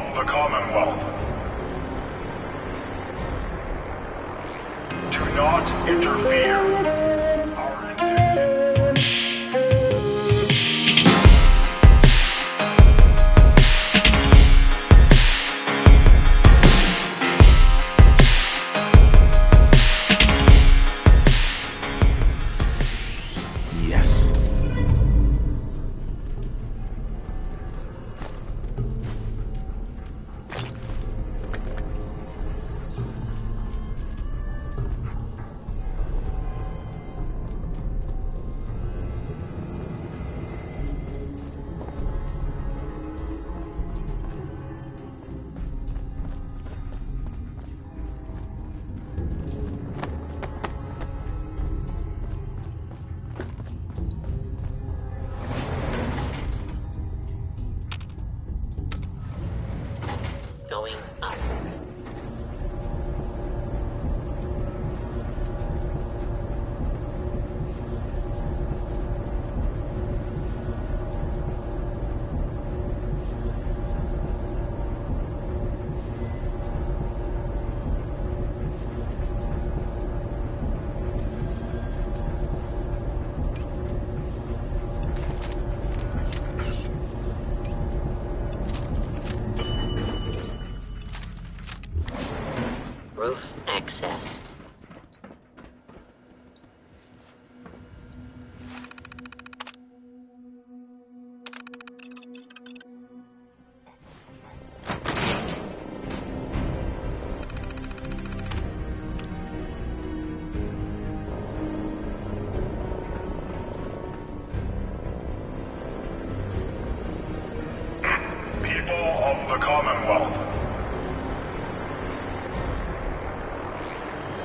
of the Commonwealth. Do not interfere. Our intention. Yes. Going up. Roof access. People of the Commonwealth.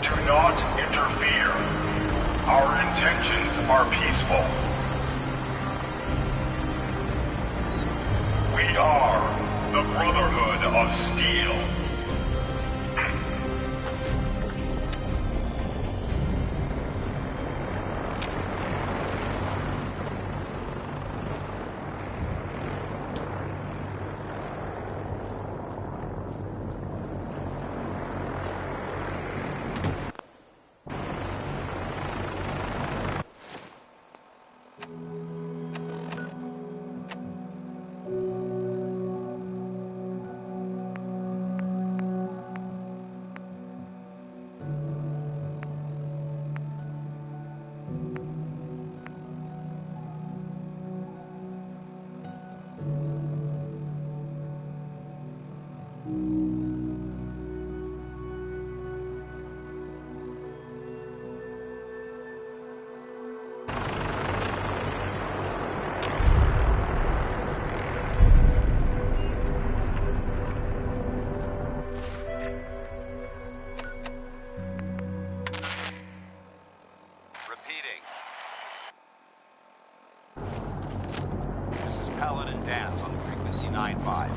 Do not interfere. Our intentions are peaceful. We are the Brotherhood of Steel. Repeating. This is Paladin Dance on frequency 9-5.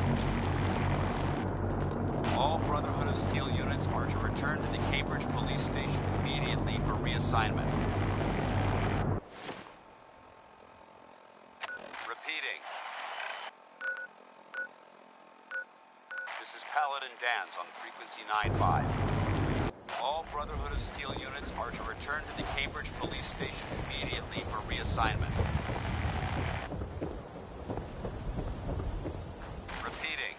All Brotherhood of Steel units are to return to the Cambridge Police Station immediately for reassignment. Repeating. This is Paladin Dance on frequency 9-5. All Brotherhood of Steel units are to return to the Cambridge Police Station immediately for reassignment. Repeating.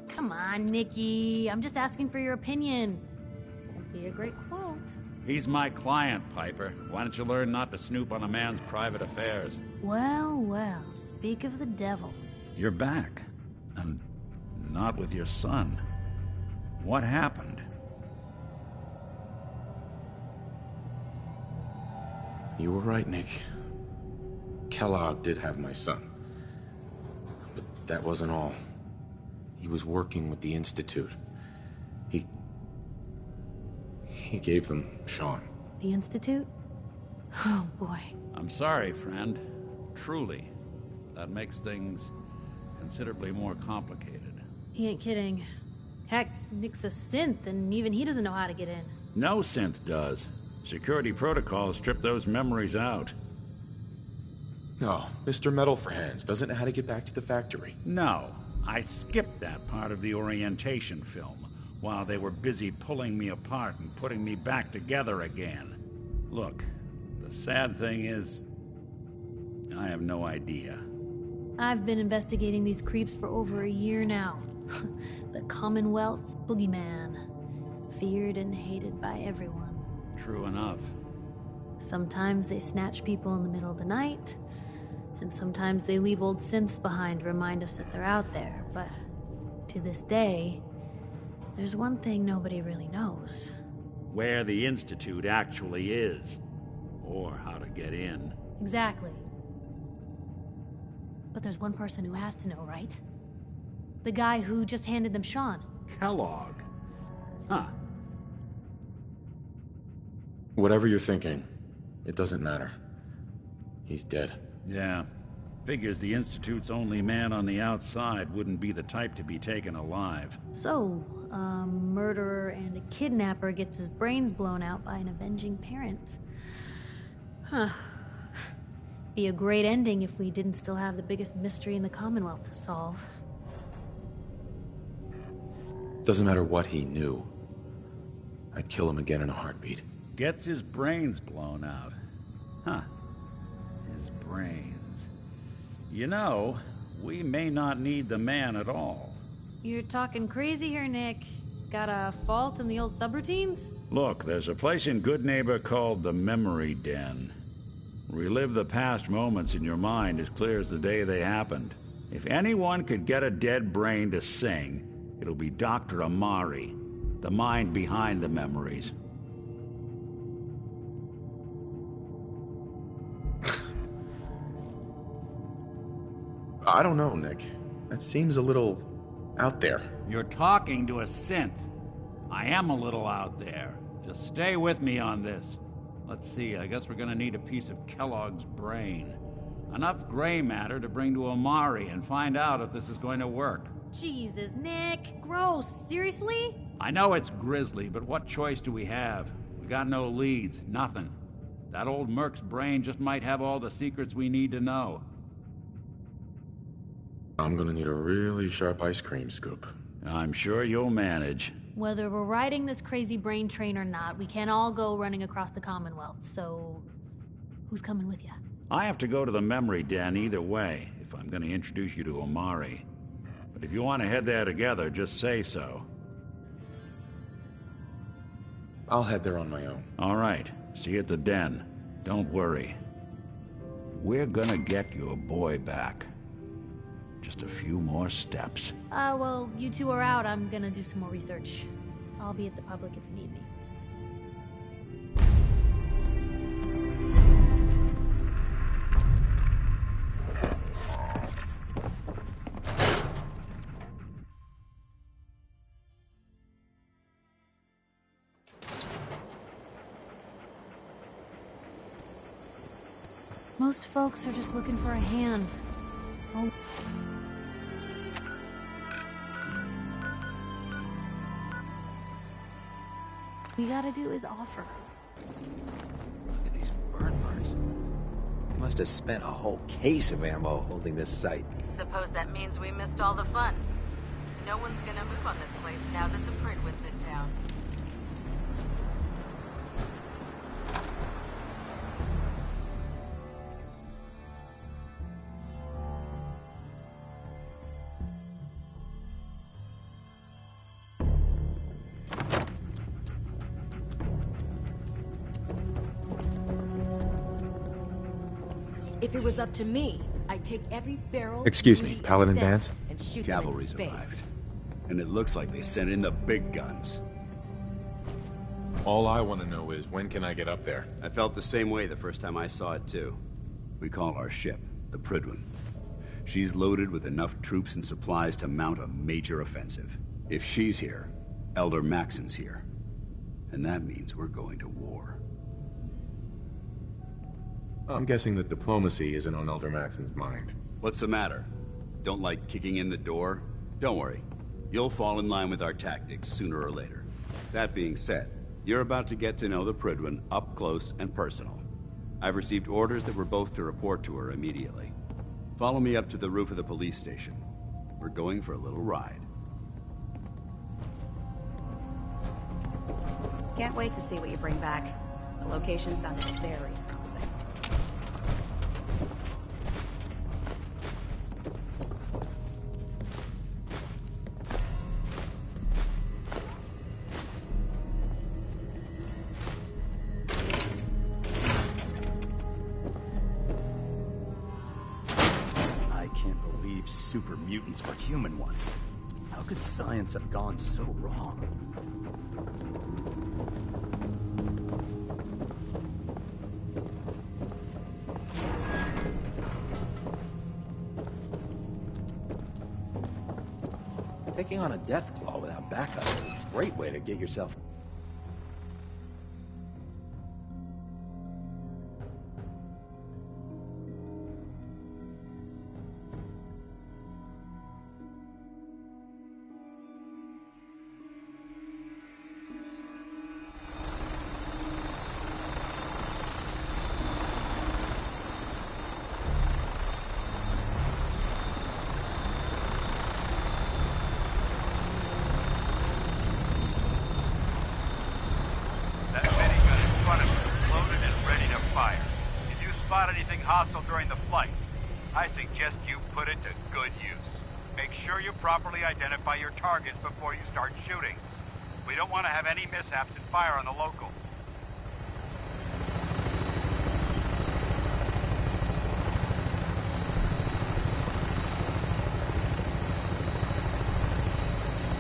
Come on, Nikki. I'm just asking for your opinion. That'd be a great quote. He's my client, Piper. Why don't you learn not to snoop on a man's private affairs? Well, well, speak of the devil. You're back. And not with your son. What happened? You were right, Nick. Kellogg did have my son. But that wasn't all. He was working with the Institute. He gave them Sean. The Institute? Oh, boy. I'm sorry, friend. Truly. That makes things considerably more complicated. He ain't kidding. Heck, Nick's a synth, and even he doesn't know how to get in. No synth does. Security protocols strip those memories out. No, Mr. Metal for Hands doesn't know how to get back to the factory. No, I skipped that part of the orientation film while they were busy pulling me apart and putting me back together again. Look, the sad thing is, I have no idea. I've been investigating these creeps for over a year now. The Commonwealth's boogeyman. Feared and hated by everyone. True enough. Sometimes they snatch people in the middle of the night, and sometimes they leave old synths behind to remind us that they're out there. But to this day, there's one thing nobody really knows. Where the Institute actually is. Or how to get in. Exactly. But there's one person who has to know, right? The guy who just handed them Sean. Kellogg. Huh. Whatever you're thinking, it doesn't matter. He's dead. Yeah. Figures the Institute's only man on the outside wouldn't be the type to be taken alive. So, a murderer and a kidnapper gets his brains blown out by an avenging parent. Huh. Be a great ending if we didn't still have the biggest mystery in the Commonwealth to solve. Doesn't matter what he knew. I'd kill him again in a heartbeat. Gets his brains blown out. Huh. His brains. You know, we may not need the man at all. You're talking crazy here, Nick. Got a fault in the old subroutines? Look, there's a place in Good Neighbor called the Memory Den. Relive the past moments in your mind as clear as the day they happened. If anyone could get a dead brain to sing, it'll be Dr. Amari, the mind behind the memories. I don't know, Nick. That seems a little out there. You're talking to a synth. I am a little out there. Just stay with me on this. Let's see, I guess we're gonna need a piece of Kellogg's brain. Enough gray matter to bring to Amari and find out if this is going to work. Jesus, Nick. Gross. Seriously? I know it's grisly, but what choice do we have? We got no leads, nothing. That old Merc's brain just might have all the secrets we need to know. I'm gonna need a really sharp ice cream scoop. I'm sure you'll manage. Whether we're riding this crazy brain train or not, we can't all go running across the Commonwealth, so... who's coming with you? I have to go to the Memory Den either way, if I'm gonna introduce you to Amari. But if you want to head there together, just say so. I'll head there on my own. All right. See you at the den. Don't worry. We're gonna get your boy back. Just a few more steps. Well, you two are out. I'm gonna do some more research. I'll be at the public if you need me. Most folks are just looking for a hand. Oh. We gotta do is offer. Look at these burn marks. They must have spent a whole case of ammo holding this site. Suppose that means we missed all the fun. No one's gonna move on this place now that the PRYDWEN's in town. If it was up to me, I'd take every barrel... Excuse me, Paladin Vance? And shoot Cavalry's them into arrived. space. And it looks like they sent in the big guns. All I want to know is, when can I get up there? I felt the same way the first time I saw it, too. We call our ship the PRYDWEN. She's loaded with enough troops and supplies to mount a major offensive. If she's here, Elder Maxon's here. And that means we're going to war. I'm guessing that diplomacy isn't on Elder Maxon's mind. What's the matter? Don't like kicking in the door? Don't worry. You'll fall in line with our tactics sooner or later. That being said, you're about to get to know the PRYDWEN up close and personal. I've received orders that we're both to report to her immediately. Follow me up to the roof of the police station. We're going for a little ride. Can't wait to see what you bring back. The location sounded very promising. I can't believe super mutants were human once. How could science have gone so wrong? Taking on a death claw without backup is a great way to get yourself... hostile during the flight. I suggest you put it to good use. Make sure you properly identify your targets before you start shooting. We don't want to have any mishaps and fire on the local.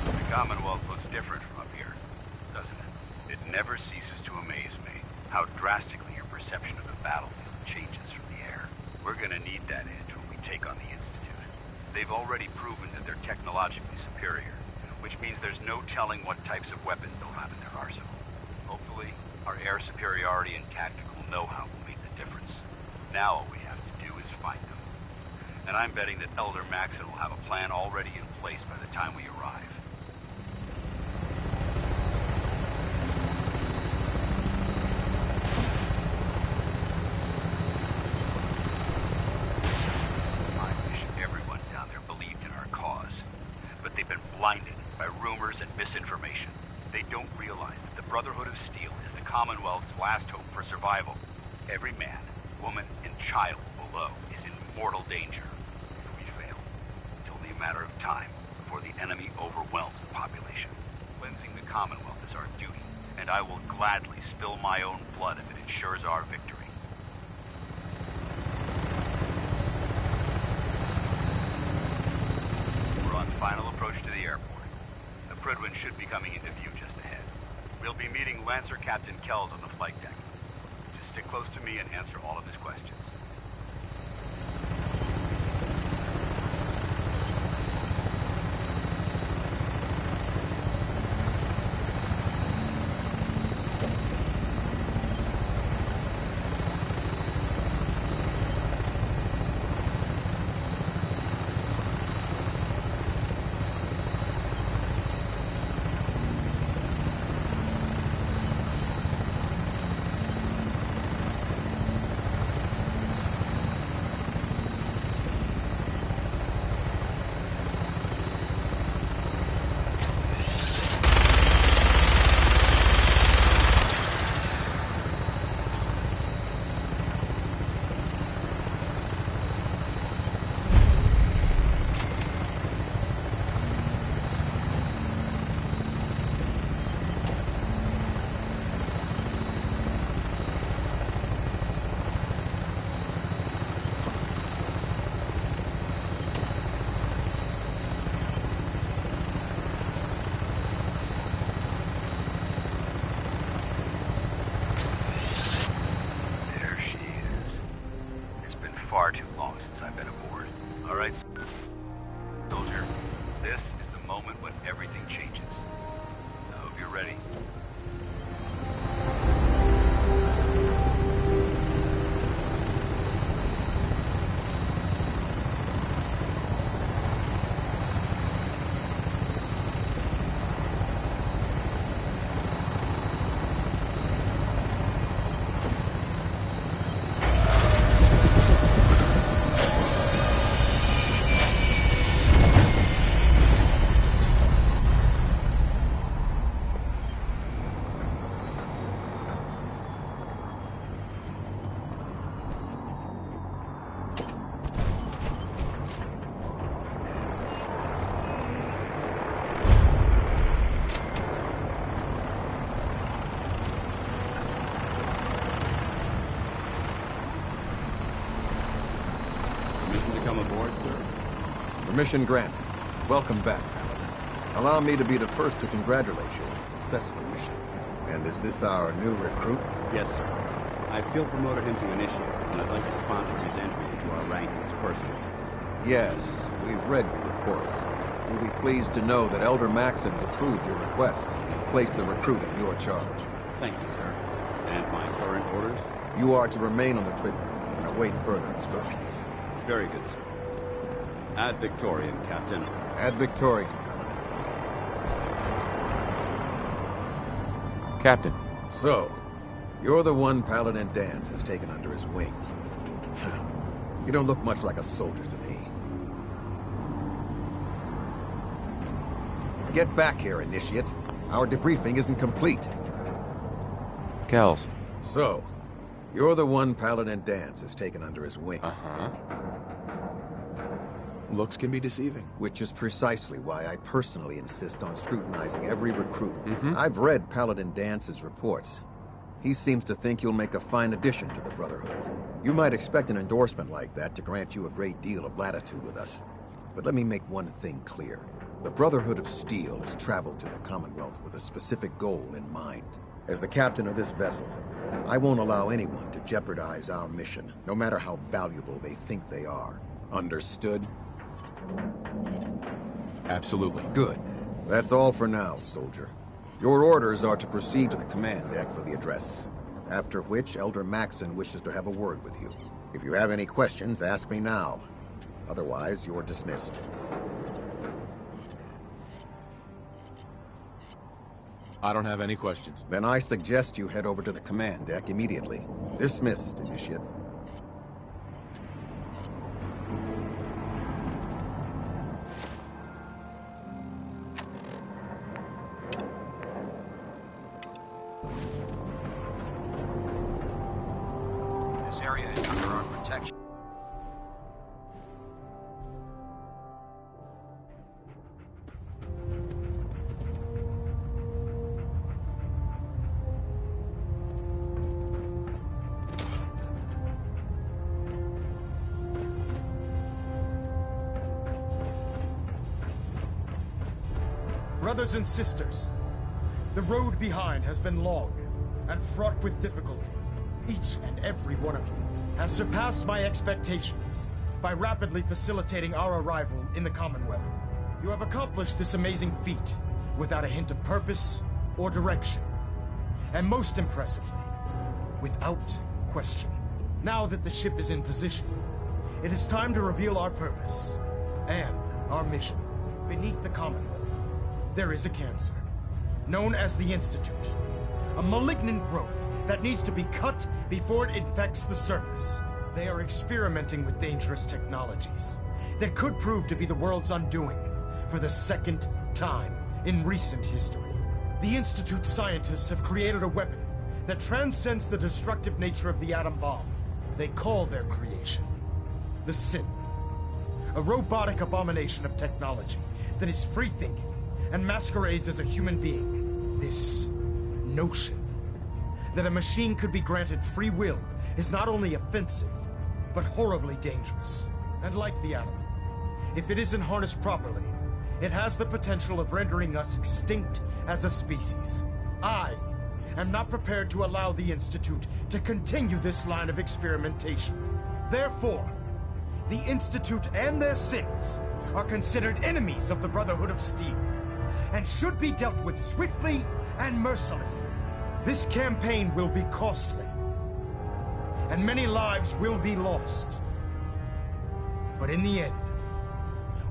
The Commonwealth looks different from up here, doesn't it? It never ceases to amaze me how drastically your perception of the battlefield changes from the air. We're gonna need that edge when we take on the Institute. They've already proven that they're technologically superior, which means there's no telling what types of weapons they'll have in their arsenal. Hopefully, our air superiority and tactical know-how will make the difference. Now all we have to do is find them. And I'm betting that Elder Maxon will have a plan already in place by the time we arrive. Blinded by rumors and misinformation. They don't realize that the Brotherhood of Steel is the Commonwealth's last hope for survival. Every man, woman, and child below is in mortal danger. If we fail, it's only a matter of time before the enemy overwhelms the population. Cleansing the Commonwealth is our duty, and I will gladly spill my own blood if it ensures our victory. Final approach to the airport. The PRYDWEN should be coming into view just ahead. We'll be meeting Lancer Captain Kells on the flight deck. Just stick close to me and answer all of his questions. Far too long since I've been aboard. All right, soldier, this is the moment when everything changes. I hope you're ready. Welcome aboard, sir. Permission granted. Welcome back, Paladin. Allow me to be the first to congratulate you on a successful mission. And is this our new recruit? Yes, sir. I feel promoted him to initiate, and I'd like to sponsor his entry into our rankings personally. Yes, we've read your reports. You'll be pleased to know that Elder Maxon's approved your request. Place the recruit in your charge. Thank you, sir. And my current orders? You are to remain on the Prydwen and await further instructions. Very good, sir. Ad Victoriam, Captain. Ad Victoriam, Paladin. Captain. So, you're the one Paladin Danse has taken under his wing. You don't look much like a soldier to me. Get back here, Initiate. Our debriefing isn't complete. Kells. So, you're the one Paladin Danse has taken under his wing. Uh-huh. Looks can be deceiving. Which is precisely why I personally insist on scrutinizing every recruit. Mm-hmm. I've read Paladin Dance's reports. He seems to think you'll make a fine addition to the Brotherhood. You might expect an endorsement like that to grant you a great deal of latitude with us. But let me make one thing clear. The Brotherhood of Steel has traveled to the Commonwealth with a specific goal in mind. As the captain of this vessel, I won't allow anyone to jeopardize our mission, no matter how valuable they think they are. Understood? Absolutely. Good. That's all for now, soldier. Your orders are to proceed to the command deck for the address. After which, Elder Maxon wishes to have a word with you. If you have any questions, ask me now. Otherwise, you're dismissed. I don't have any questions. Then I suggest you head over to the command deck immediately. Dismissed, Initiate. This area is under our protection. Brothers and sisters, the road behind has been long and fraught with difficulty. Each and every one of you has surpassed my expectations by rapidly facilitating our arrival in the Commonwealth. You have accomplished this amazing feat without a hint of purpose or direction. And most impressively, without question. Now that the ship is in position, it is time to reveal our purpose and our mission. Beneath the Commonwealth, there is a cancer, known as the Institute. A malignant growth that needs to be cut before it infects the surface. They are experimenting with dangerous technologies that could prove to be the world's undoing for the second time in recent history. The Institute scientists have created a weapon that transcends the destructive nature of the atom bomb. They call their creation the Synth, a robotic abomination of technology that is free-thinking and masquerades as a human being. This notion that a machine could be granted free will is not only offensive, but horribly dangerous. And like the atom, if it isn't harnessed properly, it has the potential of rendering us extinct as a species. I am not prepared to allow the Institute to continue this line of experimentation. Therefore, the Institute and their synths are considered enemies of the Brotherhood of Steel, and should be dealt with swiftly and mercilessly. This campaign will be costly, and many lives will be lost. But in the end,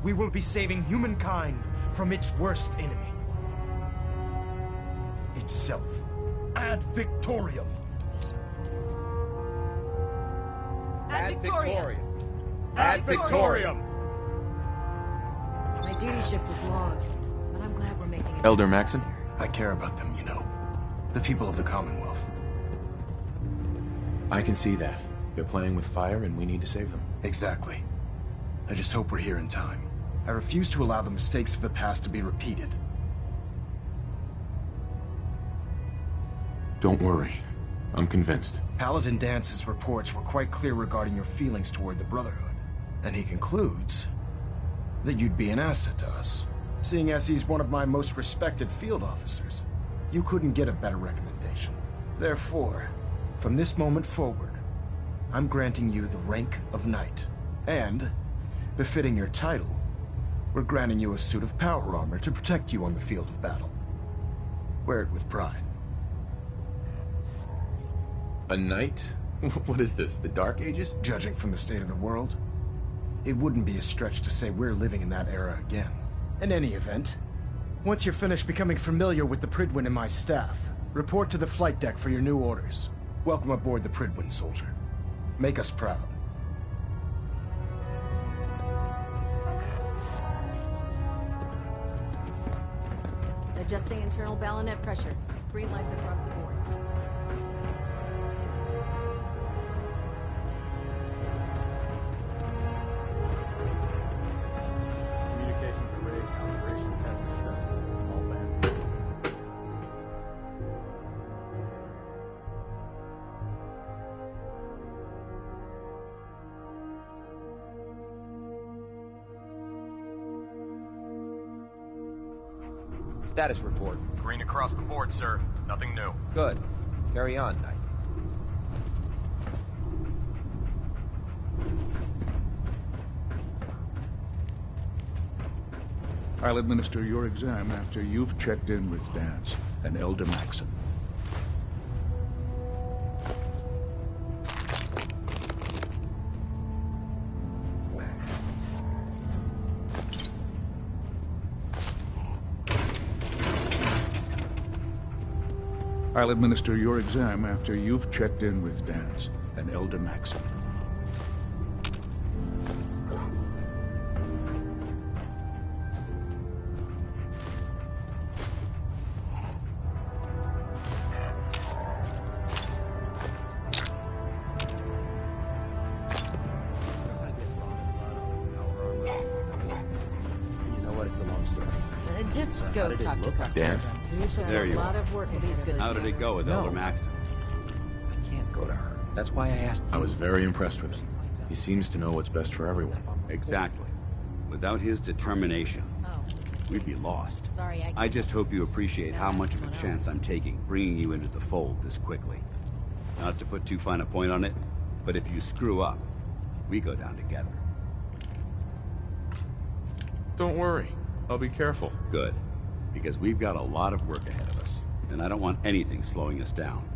we will be saving humankind from its worst enemy. Itself. Ad Victoriam. Ad Victoriam. Ad Victoriam. My duty shift was long, but I'm glad we're making it. Elder Maxon? I care about them, you know. The people of the Commonwealth. I can see that. They're playing with fire and we need to save them. Exactly. I just hope we're here in time. I refuse to allow the mistakes of the past to be repeated. Don't worry. I'm convinced. Paladin Dance's reports were quite clear regarding your feelings toward the Brotherhood. And he concludes that you'd be an asset to us. Seeing as he's one of my most respected field officers, you couldn't get a better recommendation. Therefore, from this moment forward, I'm granting you the rank of knight. And, befitting your title, we're granting you a suit of power armor to protect you on the field of battle. Wear it with pride. A knight? What is this, the Dark Ages? Judging from the state of the world, it wouldn't be a stretch to say we're living in that era again. In any event, once you're finished becoming familiar with the PRYDWEN and my staff, report to the flight deck for your new orders. Welcome aboard the PRYDWEN, soldier. Make us proud. Adjusting internal bayonet pressure. Green lights across the board. Communications array calibration test successful. All bands. Status report. Green across the board, sir. Nothing new. Good. Carry on, Knight. I'll administer your exam after you've checked in with Dance and Elder Maxon. I'll administer your exam after you've checked in with Dance and Elder Maxon. Just go talk to Proctor. Dance? There you A lot are. of work to be as good as How did it go with Elder Maxon? I can't go to her. That's why I asked you. I was very impressed with him. He seems to know what's best for everyone. Exactly. Without his determination, we'd be lost. Sorry, I just hope you appreciate how much of a chance I'm taking bringing you into the fold this quickly. Not to put too fine a point on it, but if you screw up, we go down together. Don't worry. I'll be careful. Good. Because we've got a lot of work ahead of us, and I don't want anything slowing us down.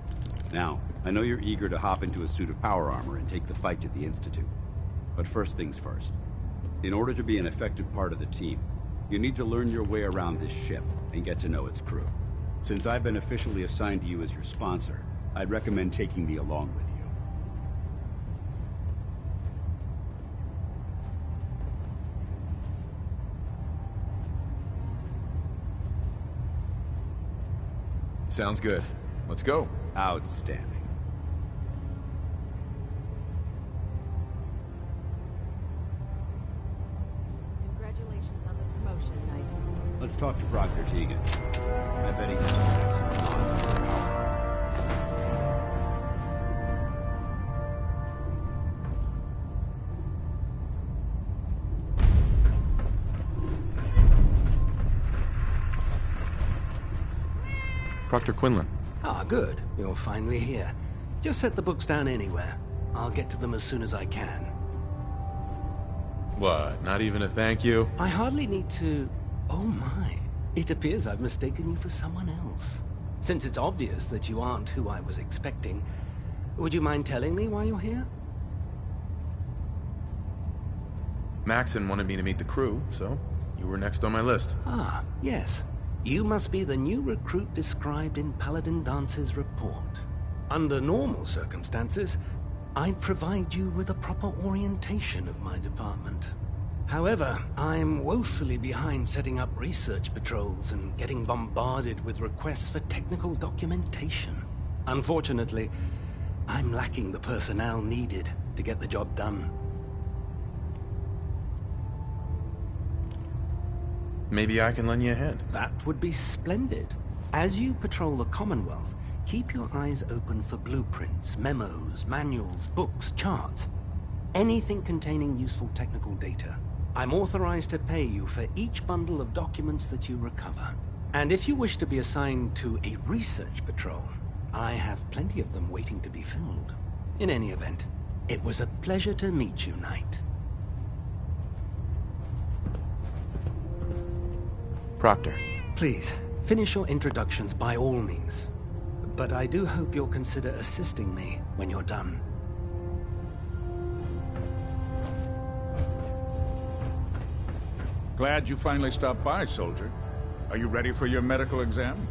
Now, I know you're eager to hop into a suit of power armor and take the fight to the Institute. But first things first. In order to be an effective part of the team, you need to learn your way around this ship and get to know its crew. Since I've been officially assigned to you as your sponsor, I'd recommend taking me along with you. Sounds good. Let's go. Outstanding. Congratulations on the promotion, Knight. Let's talk to Proctor Tegan. I bet he has some odds for his power. Proctor Quinlan. Ah, good. You're finally here. Just set the books down anywhere. I'll get to them as soon as I can. What, not even a thank you? I hardly need to... Oh my. It appears I've mistaken you for someone else. Since it's obvious that you aren't who I was expecting, would you mind telling me why you're here? Maxon wanted me to meet the crew, so you were next on my list. Ah, yes. You must be the new recruit described in Paladin Dance's report. Under normal circumstances, I'd provide you with a proper orientation of my department. However, I'm woefully behind setting up research patrols and getting bombarded with requests for technical documentation. Unfortunately, I'm lacking the personnel needed to get the job done. Maybe I can lend you a hand. That would be splendid. As you patrol the Commonwealth, keep your eyes open for blueprints, memos, manuals, books, charts. anything containing useful technical data. I'm authorized to pay you for each bundle of documents that you recover. And if you wish to be assigned to a research patrol, I have plenty of them waiting to be filled. In any event, it was a pleasure to meet you, Knight. Proctor. Please, finish your introductions by all means. But I do hope you'll consider assisting me when you're done. Glad you finally stopped by, soldier. Are you ready for your medical exam?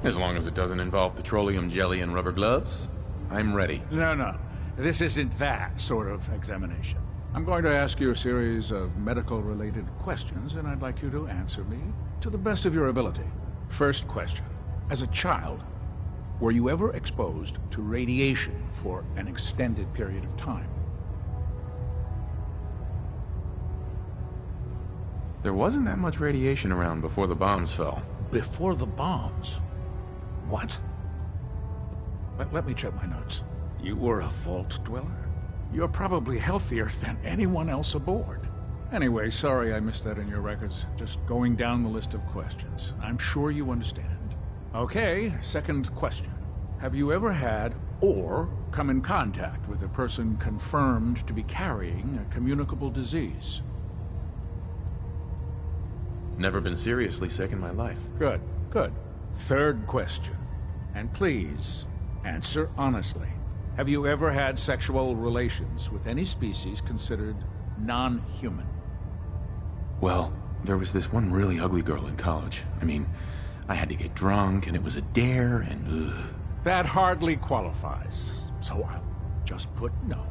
As long as it doesn't involve petroleum jelly and rubber gloves, I'm ready. No. This isn't that sort of examination. I'm going to ask you a series of medical-related questions, and I'd like you to answer me to the best of your ability. First question. As a child, were you ever exposed to radiation for an extended period of time? There wasn't that much radiation around before the bombs fell. Before the bombs? What? Let me check my notes. You were a vault dweller? You're probably healthier than anyone else aboard. Anyway, sorry I missed that in your records. Just going down the list of questions. I'm sure you understand. Okay, second question. Have you ever had or come in contact with a person confirmed to be carrying a communicable disease? Never been seriously sick in my life. Good. Third question. And please, answer honestly. Have you ever had sexual relations with any species considered non-human? Well, there was this one really ugly girl in college. I mean, I had to get drunk, and it was a dare, and That hardly qualifies, so I'll just put no.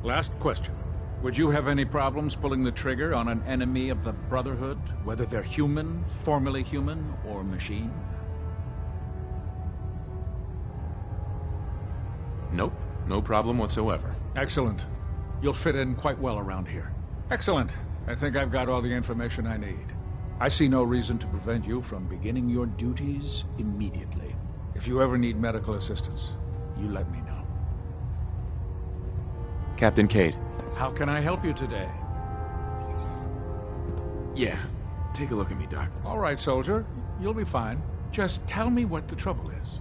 Last question. Would you have any problems pulling the trigger on an enemy of the Brotherhood, whether they're human, formerly human, or machine? Nope. No problem whatsoever. Excellent. You'll fit in quite well around here. Excellent. I think I've got all the information I need. I see no reason to prevent you from beginning your duties immediately. If you ever need medical assistance, you let me know. Captain Cade. How can I help you today? Yeah. Take a look at me, Doc. All right, soldier. You'll be fine. Just tell me what the trouble is.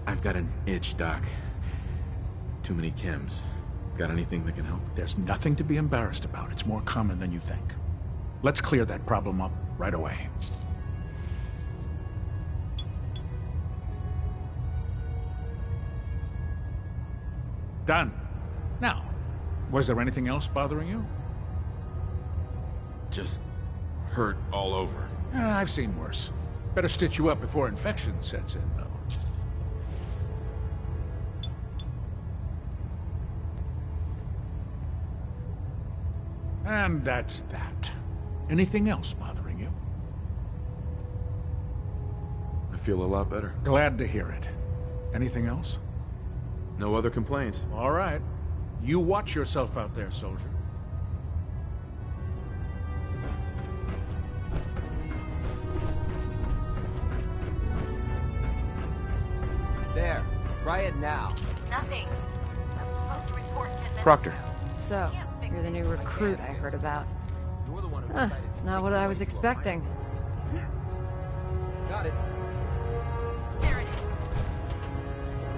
I've got an itch, Doc. Too many chems. Got anything that can help? There's nothing to be embarrassed about. It's more common than you think. Let's clear that problem up right away. Done. Now, was there anything else bothering you? Just hurt all over. I've seen worse. Better stitch you up before infection sets in, though. And that's that. Anything else bothering you? I feel a lot better. Glad to hear it. Anything else? No other complaints. All right. You watch yourself out there, soldier. There. Try it now. Nothing. I'm supposed to report 10 minutes Proctor. ago. So, you're the new recruit I heard about. You're the one who Huh, decided to not what I was expecting. Got it. There it is.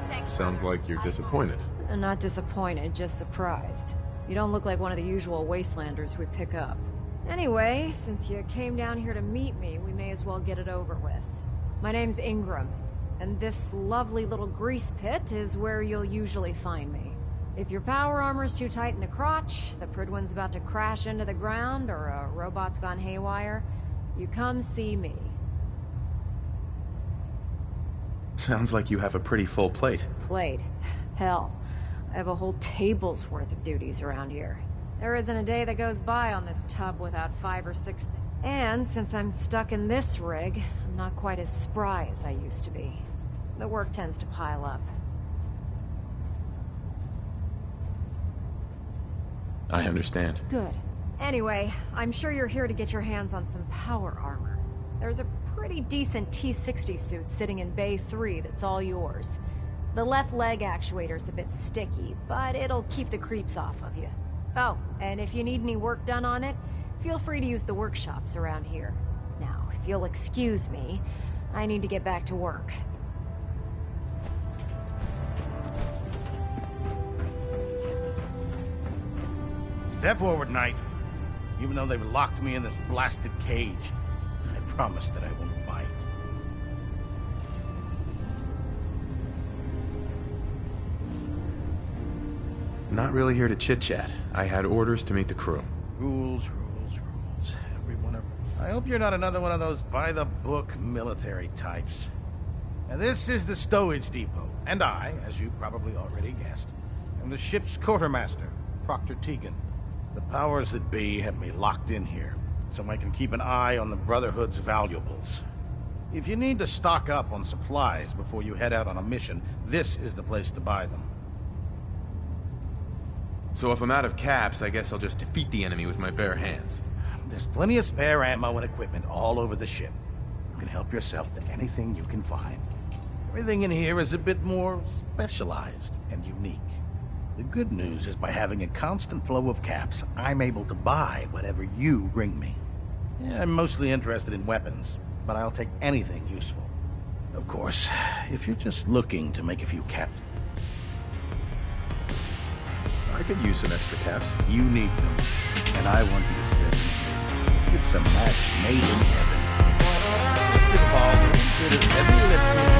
Thanks. Sounds like you're disappointed. I'm not disappointed, just surprised. You don't look like one of the usual Wastelanders we pick up. Anyway, since you came down here to meet me, we may as well get it over with. My name's Ingram, and this lovely little grease pit is where you'll usually find me. If your power armor's too tight in the crotch, the PRYDWEN's about to crash into the ground, or a robot's gone haywire, you come see me. Sounds like you have a pretty full plate. Plate? Hell, I have a whole table's worth of duties around here. There isn't a day that goes by on this tub without 5 or 6 And since I'm stuck in this rig, I'm not quite as spry as I used to be. The work tends to pile up. I understand. Good. Anyway, I'm sure you're here to get your hands on some power armor. There's a pretty decent T-60 suit sitting in Bay 3 that's all yours. The left leg actuator's a bit sticky, but it'll keep the creeps off of you. Oh, and if you need any work done on it, feel free to use the workshops around here. Now, if you'll excuse me, I need to get back to work. Step forward, Knight. Even though they've locked me in this blasted cage, I promise that I won't bite. Not really here to chit-chat. I had orders to meet the crew. Rules, rules, rules. Every one of... I hope you're not another one of those by-the-book military types. Now, this is the stowage depot, and I, as you probably already guessed, am the ship's quartermaster, Proctor Tegan. The powers that be have me locked in here, so I can keep an eye on the Brotherhood's valuables. If you need to stock up on supplies before you head out on a mission, this is the place to buy them. So if I'm out of caps, I guess I'll just defeat the enemy with my bare hands. There's plenty of spare ammo and equipment all over the ship. You can help yourself to anything you can find. Everything in here is a bit more specialized and unique. The good news is by having a constant flow of caps, I'm able to buy whatever you bring me. Yeah, I'm mostly interested in weapons, but I'll take anything useful. Of course, if you're just looking to make a few caps... I could use some extra caps. You need them, and I want you to spend them. It's a match made in heaven. Just involves a bit of heavy lifting